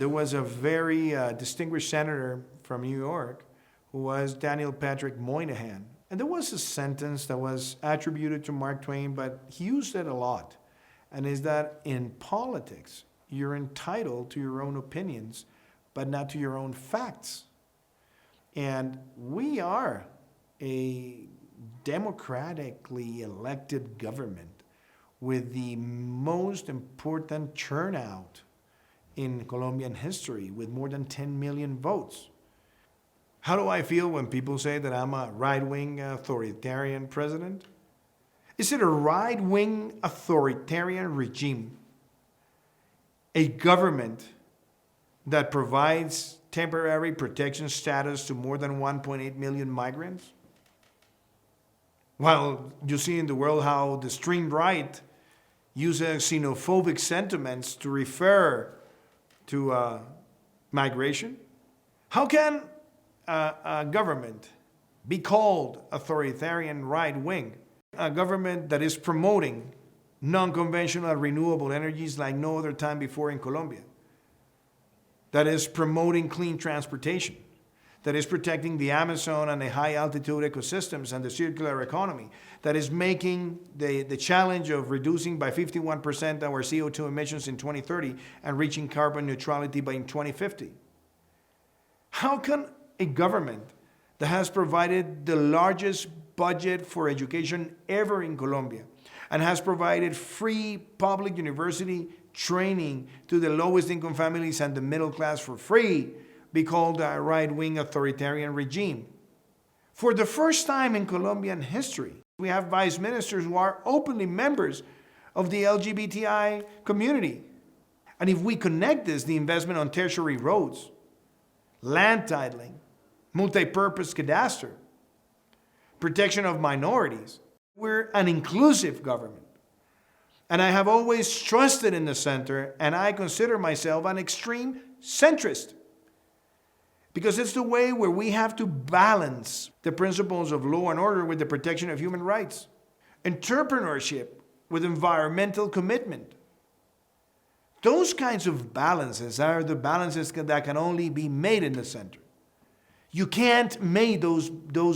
There was a very distinguished senator from New York who was Daniel Patrick Moynihan. And there was a sentence that was attributed to Mark Twain, but he used it a lot. And is that in politics, you're entitled to your own opinions, but not to your own facts. And we are a democratically elected government with the most important turnout in Colombian history, with more than 10 million votes. How do I feel when people say that I'm a right-wing authoritarian president? Is it a right-wing authoritarian regime? A government that provides temporary protection status to more than 1.8 million migrants? While you see in the world how the extreme right uses xenophobic sentiments to refer to migration? How can a government be called authoritarian right-wing? A government that is promoting non-conventional renewable energies like no other time before in Colombia, that is promoting clean transportation, that is protecting the Amazon and the high-altitude ecosystems and the circular economy, that is making the challenge of reducing by 51% our CO2 emissions in 2030 and reaching carbon neutrality by 2050. How can a government that has provided the largest budget for education ever in Colombia and has provided free public university training to the lowest income families and the middle class for free be called a right-wing authoritarian regime? For the first time in Colombian history, we have vice ministers who are openly members of the LGBTI community. And if we connect this, the investment on tertiary roads, land titling, multi-purpose cadastre, protection of minorities, we're an inclusive government. And I have always trusted in the center, and I consider myself an extreme centrist, because it's the way where we have to balance the principles of law and order with the protection of human rights, entrepreneurship with environmental commitment. Those kinds of balances are the balances that can only be made in the center. You can't make those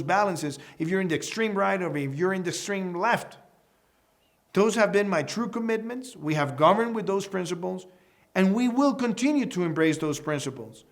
balances if you're in the extreme right or if you're in the extreme left. Those have been my true commitments. We have governed with those principles, and we will continue to embrace those principles.